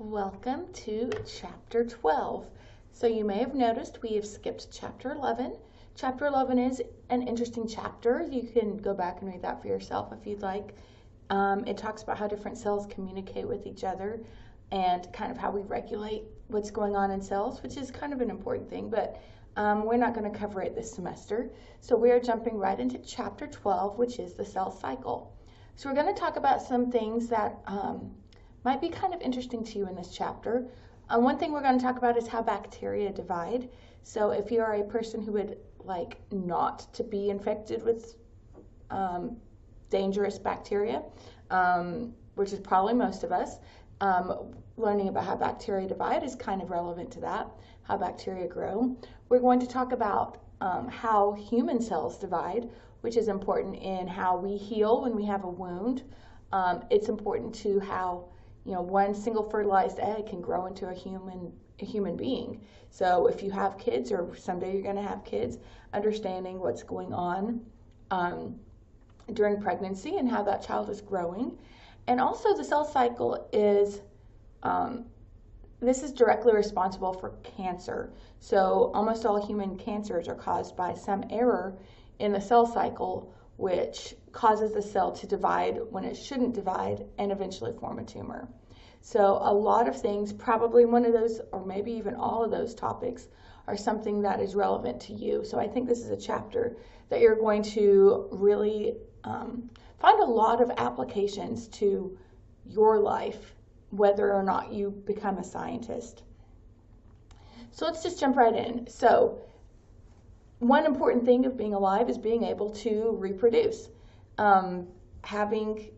Welcome to Chapter 12. So you may have noticed we have skipped Chapter 11. Chapter 11 is an interesting chapter. You can go back and read that for yourself if you'd like. It talks about how different cells communicate with each other and kind of how we regulate what's going on in cells, which is kind of an important thing, but we're not going to cover it this semester. So we're jumping right into Chapter 12, which is the cell cycle. So we're going to talk about some things that might be kind of interesting to you in this chapter. One thing we're going to talk about is how bacteria divide. So if you are a person who would like not to be infected with dangerous bacteria, which is probably most of us, learning about how bacteria divide is kind of relevant to that, how bacteria grow. We're going to talk about how human cells divide, which is important in how we heal when we have a wound. It's important to how one single fertilized egg can grow into a human being. So if you have kids or someday you're going to have kids, understanding what's going on during pregnancy and how that child is growing. And also the cell cycle is, this is directly responsible for cancer. So almost all human cancers are caused by some error in the cell cycle, which causes the cell to divide when it shouldn't divide and eventually form a tumor. So a lot of things, probably one of those or maybe even all of those topics are something that is relevant to you. So I think this is a chapter that you're going to really find a lot of applications to your life, whether or not you become a scientist. So let's just jump right in. So one important thing of being alive is being able to reproduce. Having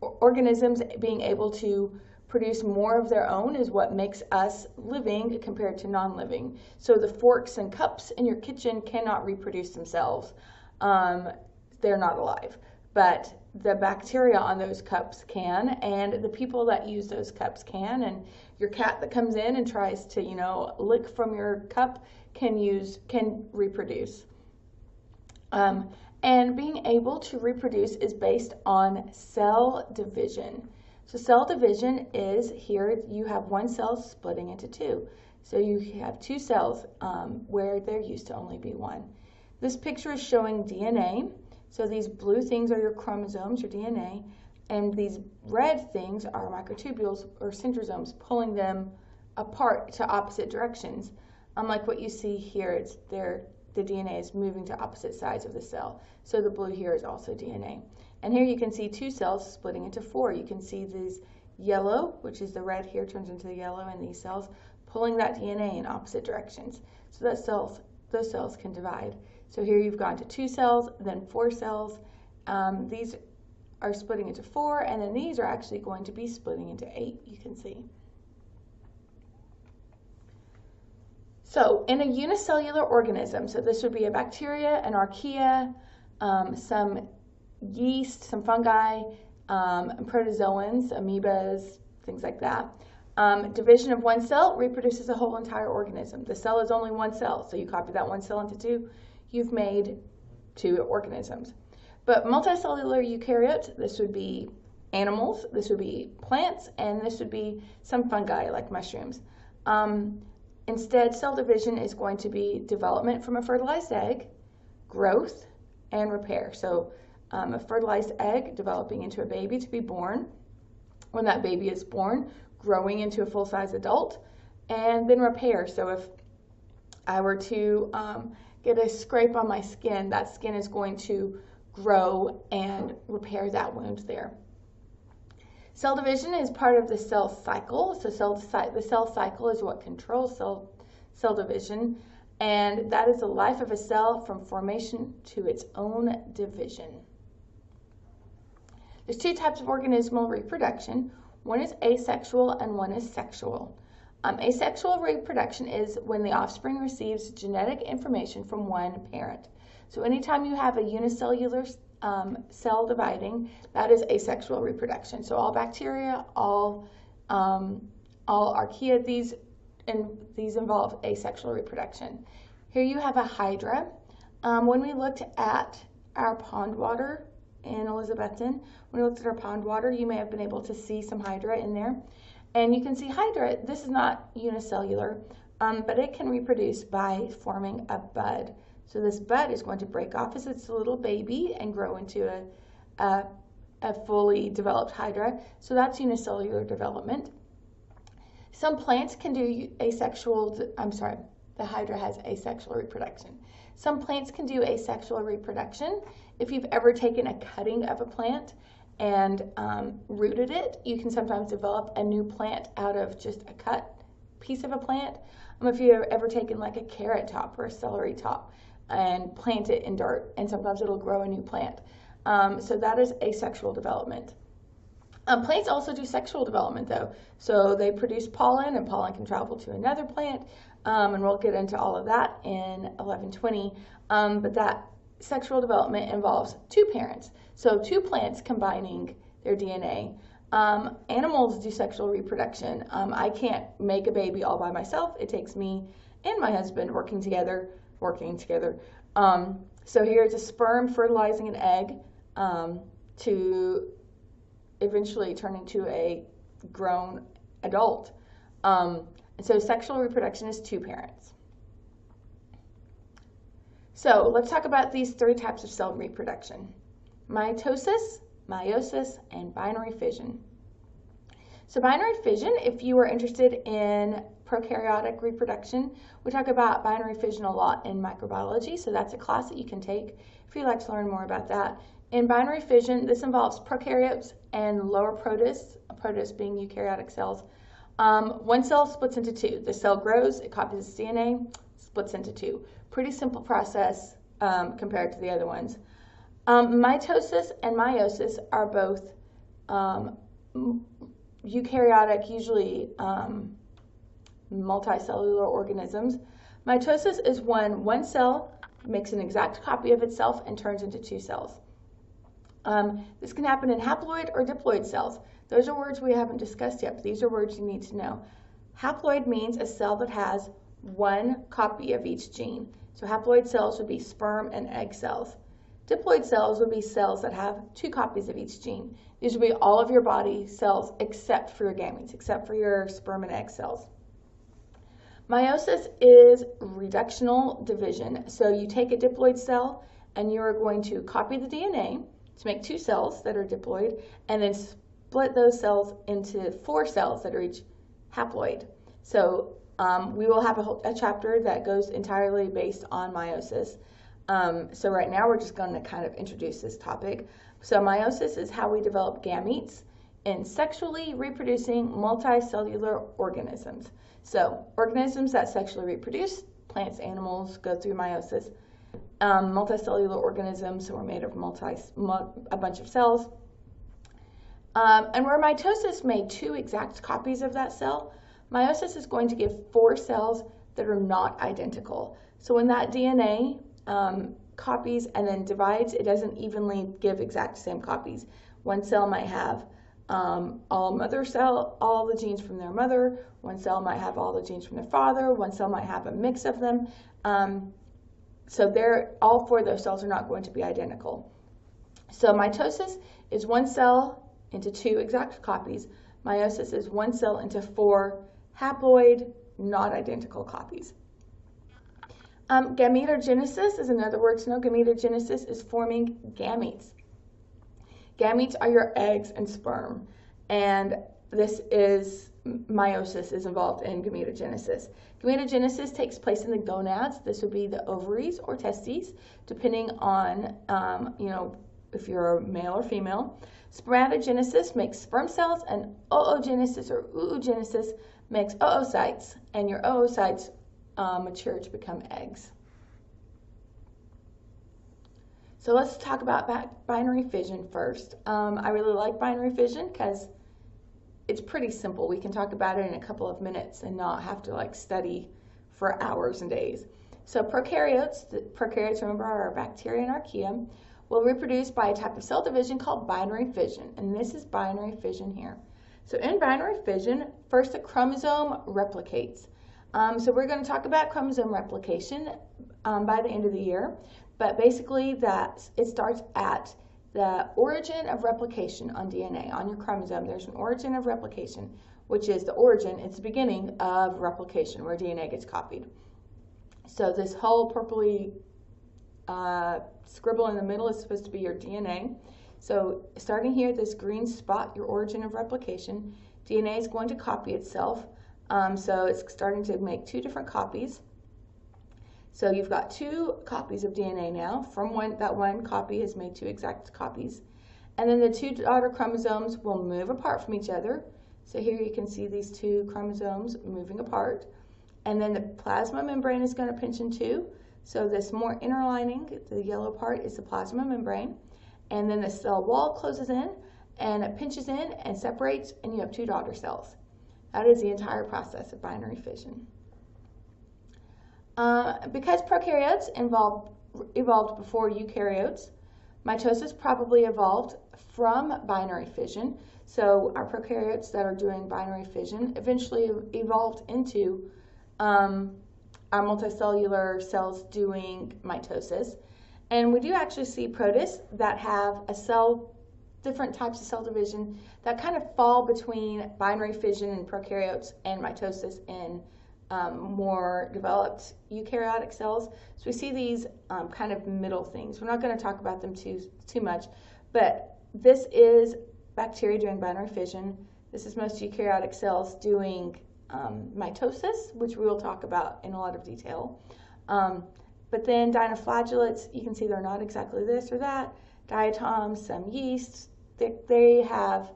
organisms being able to produce more of their own is what makes us living compared to non-living. So the forks and cups in your kitchen cannot reproduce themselves. They're not alive. But the bacteria on those cups can, and the people that use those cups can, and your cat that comes in and tries to, lick from your cup can reproduce. And being able to reproduce is based on cell division. So cell division is here you have one cell splitting into two. So you have two cells where there used to only be one. This picture is showing DNA. So these blue things are your chromosomes, your DNA, and these red things are microtubules or centrosomes, pulling them apart to opposite directions. Unlike what you see here, the DNA is moving to opposite sides of the cell. So the blue here is also DNA. And here you can see two cells splitting into four. You can see these yellow, which is the red here turns into the yellow, and these cells pulling that DNA in opposite directions. So those cells can divide. So here you've gone to two cells, then four cells. These are splitting into four, and then these are actually going to be splitting into 8, you can see. So in a unicellular organism, so this would be a bacteria, an archaea, some yeast, some fungi, protozoans, amoebas, things like that. Division of one cell reproduces a whole entire organism. The cell is only one cell, so you copy that one cell into two, you've made 2 organisms. But multicellular eukaryotes, this would be animals, this would be plants, and this would be some fungi like mushrooms. Instead, cell division is going to be development from a fertilized egg, growth, and repair. So a fertilized egg developing into a baby to be born. When that baby is born, growing into a full-size adult, and then repair. So if I were to get a scrape on my skin, that skin is going to grow and repair that wound there. Cell division is part of the cell cycle. So the cell cycle is what controls cell division, and that is the life of a cell from formation to its own division. There's 2 types of organismal reproduction. One is asexual and one is sexual. Asexual reproduction is when the offspring receives genetic information from one parent. So anytime you have a unicellular cell dividing, that is asexual reproduction. So all bacteria, all archaea, these involve asexual reproduction. Here you have a hydra. When we looked at our pond water in Elizabethton, when we looked at our pond water, you may have been able to see some hydra in there. And you can see Hydra, this is not unicellular, but it can reproduce by forming a bud. So this bud is going to break off as it's a little baby and grow into a fully developed Hydra. So that's unicellular development. Some plants can do the Hydra has asexual reproduction. Some plants can do asexual reproduction. If you've ever taken a cutting of a plant and rooted it, you can sometimes develop a new plant out of just a cut piece of a plant. If you've ever taken like a carrot top or a celery top and plant it in dirt, and sometimes it'll grow a new plant. So that is asexual development. Plants also do sexual development though. So they produce pollen, and pollen can travel to another plant, and we'll get into all of that in 1120. But that sexual development involves two parents. So two plants combining their DNA. Animals do sexual reproduction. I can't make a baby all by myself. It takes me and my husband working together. So here it's a sperm fertilizing an egg to eventually turn into a grown adult. And so sexual reproduction is two parents. So let's talk about these three types of cell reproduction: mitosis, meiosis, and binary fission. So binary fission, if you are interested in prokaryotic reproduction, we talk about binary fission a lot in microbiology, so that's a class that you can take if you'd like to learn more about that. In binary fission, this involves prokaryotes and lower protists, protists being eukaryotic cells. One cell splits into two. The cell grows, it copies its DNA, splits into two. Pretty simple process compared to the other ones. Mitosis and meiosis are both eukaryotic, usually multicellular organisms. Mitosis is when one cell makes an exact copy of itself and turns into two cells. This can happen in haploid or diploid cells. Those are words we haven't discussed yet, but these are words you need to know. Haploid means a cell that has one copy of each gene. So haploid cells would be sperm and egg cells. Diploid cells would be cells that have two copies of each gene. These would be all of your body cells except for your gametes, except for your sperm and egg cells. Meiosis is reductional division. So you take a diploid cell and you are going to copy the DNA to make two cells that are diploid, and then split those cells into 4 cells that are each haploid. So we will have a chapter that goes entirely based on meiosis. So right now we're just going to kind of introduce this topic. So meiosis is how we develop gametes in sexually reproducing multicellular organisms. So organisms that sexually reproduce, plants, animals, go through meiosis. Multicellular organisms, so we're made of a bunch of cells. And where mitosis made 2 exact copies of that cell, meiosis is going to give 4 cells that are not identical. So when that DNA copies and then divides, it doesn't evenly give exact same copies. One cell might have all the genes from their mother. One cell might have all the genes from their father. One cell might have a mix of them. So all 4 of those cells are not going to be identical. So mitosis is 1 cell into 2 exact copies. Meiosis is 1 cell into 4 haploid, not identical copies. Gametogenesis is another word to know. Gametogenesis is forming gametes. Gametes are your eggs and sperm, and meiosis is involved in gametogenesis. Gametogenesis takes place in the gonads. This would be the ovaries or testes, depending on if you're male or female. Spermatogenesis makes sperm cells, and oogenesis or oogenesis makes oocytes, and your oocytes mature to become eggs. So let's talk about binary fission first. I really like binary fission because it's pretty simple. We can talk about it in a couple of minutes and not have to study for hours and days. So prokaryotes remember are bacteria and archaea, will reproduce by a type of cell division called binary fission, and this is binary fission here. So in binary fission, first the chromosome replicates. So we're going to talk about chromosome replication by the end of the year, but basically it starts at the origin of replication on DNA, on your chromosome. There's an origin of replication, which is the origin, it's the beginning of replication, where DNA gets copied. So this whole purpley scribble in the middle is supposed to be your DNA. So starting here, this green spot, your origin of replication, DNA is going to copy itself. So it's starting to make two different copies. So you've got two copies of DNA now. From that one copy has made two exact copies. And then the two daughter chromosomes will move apart from each other. So here you can see these two chromosomes moving apart. And then the plasma membrane is going to pinch in two. So this more inner lining, the yellow part, is the plasma membrane. And then the cell wall closes in, and it pinches in and separates, and you have two daughter cells. That is the entire process of binary fission. Because prokaryotes evolved before eukaryotes, mitosis probably evolved from binary fission. So our prokaryotes that are doing binary fission eventually evolved into our multicellular cells doing mitosis. And we do actually see protists that have different types of cell division that kind of fall between binary fission in prokaryotes and mitosis in more developed eukaryotic cells. So we see these kind of middle things. We're not going to talk about them too much, but this is bacteria doing binary fission. This is most eukaryotic cells doing mitosis, which we will talk about in a lot of detail. But then dinoflagellates, you can see they're not exactly this or that. Diatoms, some yeasts, they have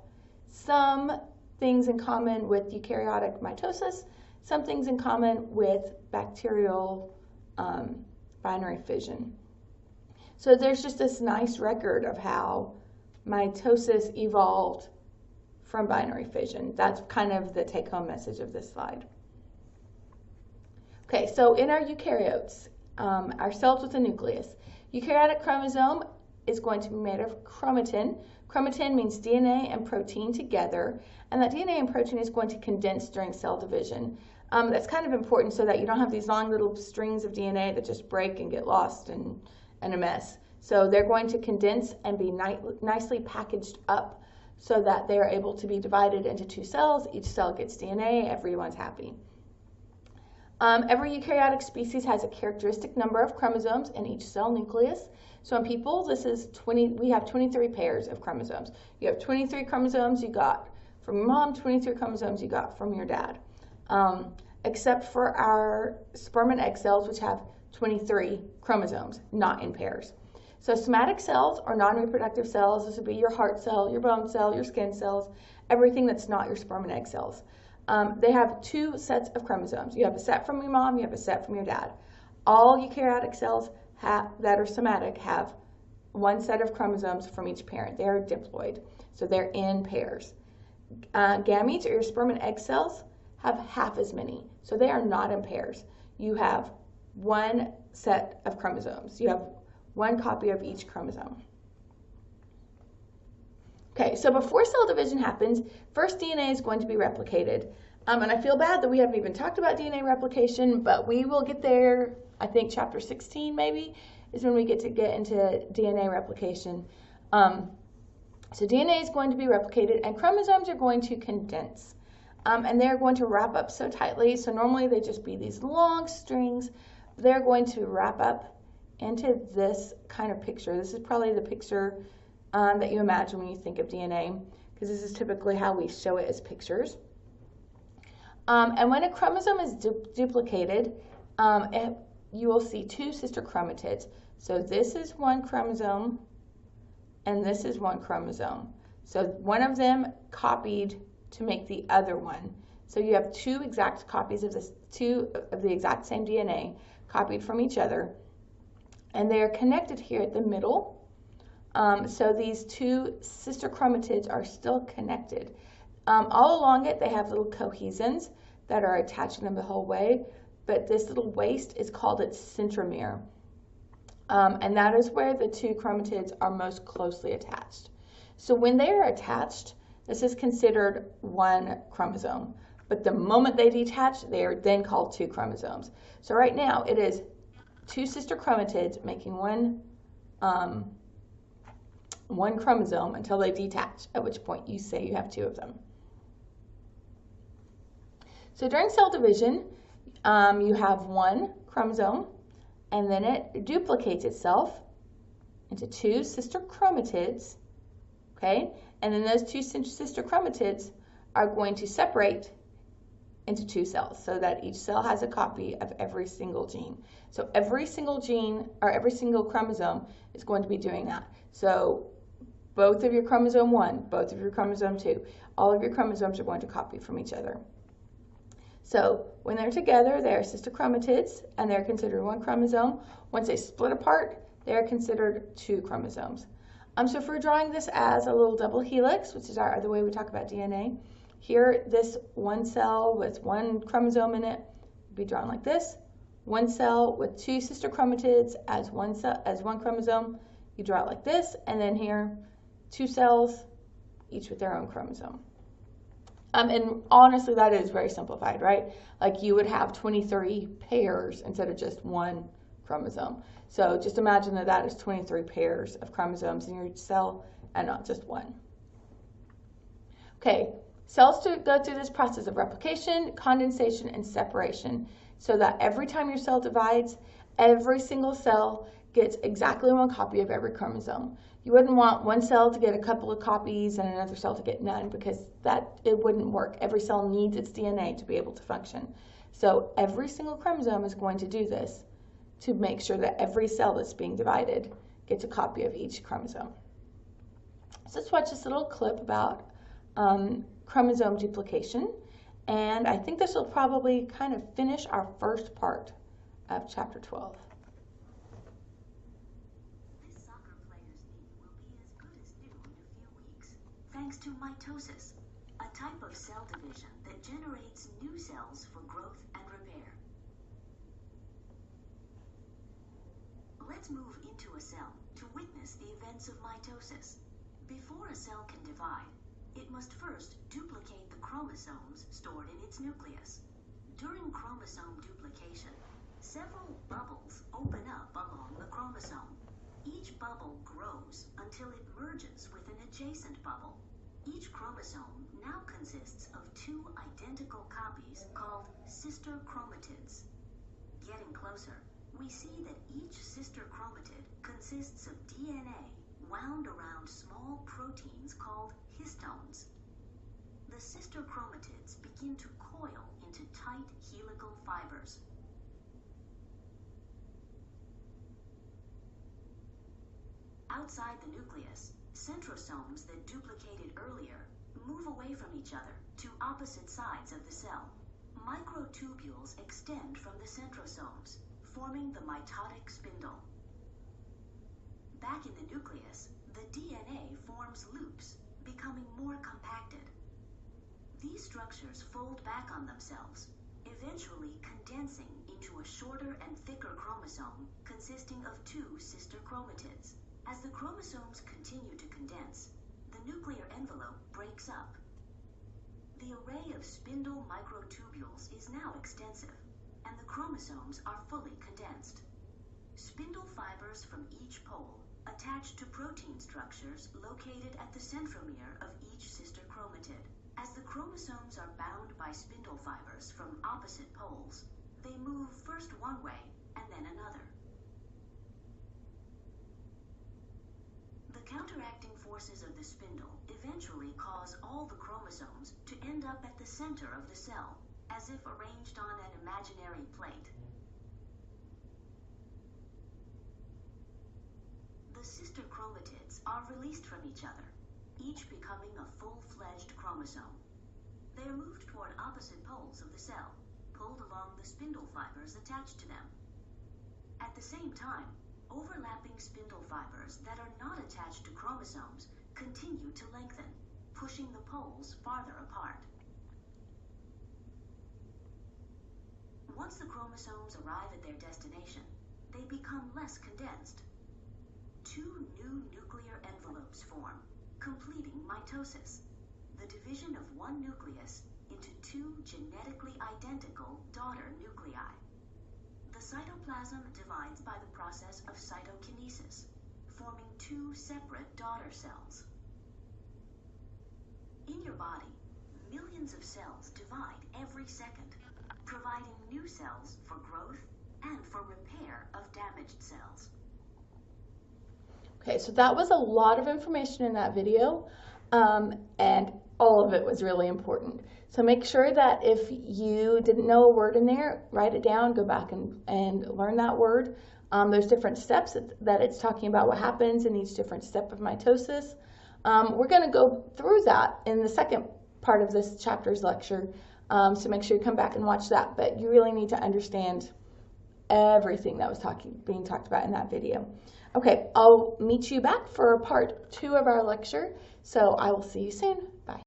some things in common with eukaryotic mitosis, some things in common with bacterial binary fission. So there's just this nice record of how mitosis evolved from binary fission. That's kind of the take-home message of this slide. Okay, so in our eukaryotes, our cells with a nucleus, eukaryotic chromosome is going to be made of chromatin. Chromatin means DNA and protein together, and that DNA and protein is going to condense during cell division. That's kind of important so that you don't have these long little strings of DNA that just break and get lost and a mess. So they're going to condense and be nicely packaged up so that they are able to be divided into two cells. Each cell gets DNA, everyone's happy. Every eukaryotic species has a characteristic number of chromosomes in each cell nucleus. So in people, this is we have 23 pairs of chromosomes. You have 23 chromosomes you got from your mom, 23 chromosomes you got from your dad. Except for our sperm and egg cells, which have 23 chromosomes, not in pairs. So somatic cells are non-reproductive cells. This would be your heart cell, your bone cell, your skin cells, everything that's not your sperm and egg cells. They have two sets of chromosomes. You have a set from your mom, you have a set from your dad. All eukaryotic cells that are somatic have one set of chromosomes from each parent. They are diploid, so they're in pairs. Gametes, or your sperm and egg cells, have half as many, so they are not in pairs. You have one set of chromosomes. You have one copy of each chromosome. Okay, so before cell division happens, first DNA is going to be replicated. And I feel bad that we haven't even talked about DNA replication, but we will get there. I think chapter 16 maybe is when we get into DNA replication. So DNA is going to be replicated, and chromosomes are going to condense. And they're going to wrap up so tightly. So normally they just be these long strings. They're going to wrap up into this kind of picture. This is probably the picture that you imagine when you think of DNA, because this is typically how we show it as pictures. And when a chromosome is duplicated, you will see two sister chromatids. So this is one chromosome, and this is one chromosome. So one of them copied to make the other one. So you have two exact copies of the exact same DNA copied from each other, and they are connected here at the middle. So these two sister chromatids are still connected. All along it, they have little cohesins that are attaching them the whole way, but this little waist is called its centromere. And that is where the two chromatids are most closely attached. So when they are attached, this is considered one chromosome. But the moment they detach, they are then called two chromosomes. So right now, it is two sister chromatids making one one chromosome until they detach, at which point you say you have two of them. So during cell division, you have one chromosome, and then it duplicates itself into two sister chromatids, okay? And then those two sister chromatids are going to separate into two cells so that each cell has a copy of every single gene. So every single gene, or every single chromosome is going to be doing that. So both of your chromosome 1, both of your chromosome 2, all of your chromosomes are going to copy from each other. So when they're together, they're sister chromatids, and they're considered one chromosome. Once they split apart, they're considered two chromosomes. So if we're drawing this as a little double helix, which is our other way we talk about DNA, here this one cell with one chromosome in it would be drawn like this. One cell with two sister chromatids as one chromosome, you draw it like this, and then here two cells, each with their own chromosome. And honestly, that is very simplified, right? Like you would have 23 pairs instead of just one chromosome. So just imagine that that is 23 pairs of chromosomes in your cell and not just one. Okay, cells go through this process of replication, condensation, and separation so that every time your cell divides, every single cell gets exactly one copy of every chromosome. You wouldn't want one cell to get a couple of copies and another cell to get none because it wouldn't work. Every cell needs its DNA to be able to function. So every single chromosome is going to do this to make sure that every cell that's being divided gets a copy of each chromosome. So let's watch this little clip about chromosome duplication. And I think this will probably kind of finish our first part of chapter 12. Thanks to mitosis, a type of cell division that generates new cells for growth and repair. Let's move into a cell to witness the events of mitosis. Before a cell can divide, it must first duplicate the chromosomes stored in its nucleus. During chromosome duplication, several bubbles open up along the chromosome. Each bubble grows until it merges with an adjacent bubble. Each chromosome now consists of two identical copies called sister chromatids. Getting closer, we see that each sister chromatid consists of DNA wound around small proteins called histones. The sister chromatids begin to coil into tight helical fibers. Outside the nucleus, centrosomes that duplicated earlier move away from each other to opposite sides of the cell. Microtubules extend from the centrosomes, forming the mitotic spindle. Back in the nucleus, the DNA forms loops, becoming more compacted. These structures fold back on themselves, eventually condensing into a shorter and thicker chromosome consisting of two sister chromatids. As the chromosomes continue to condense, the nuclear envelope breaks up. The array of spindle microtubules is now extensive, and the chromosomes are fully condensed. Spindle fibers from each pole attach to protein structures located at the centromere of each sister chromatid. As the chromosomes are bound by spindle fibers from opposite poles, they move first one way and then another. The counteracting forces of the spindle eventually cause all the chromosomes to end up at the center of the cell, as if arranged on an imaginary plate. The sister chromatids are released from each other, each becoming a full-fledged chromosome. They are moved toward opposite poles of the cell, pulled along the spindle fibers attached to them. At the same time, overlapping spindle fibers that are not attached to chromosomes continue to lengthen, pushing the poles farther apart. Once the chromosomes arrive at their destination, they become less condensed. Two new nuclear envelopes form, completing mitosis, the division of one nucleus into two genetically identical daughter nuclei. The cytoplasm divides by the process of cytokinesis, forming two separate daughter cells. In your body, millions of cells divide every second, providing new cells for growth and for repair of damaged cells. Okay, so that was a lot of information in that video, and all of it was really important. So make sure that if you didn't know a word in there, write it down, go back and learn that word. There's different steps that it's talking about what happens in each different step of mitosis. We're going to go through that in the second part of this chapter's lecture, so make sure you come back and watch that. But you really need to understand everything that was being talked about in that video. Okay, I'll meet you back for part 2 of our lecture, so I will see you soon. Bye.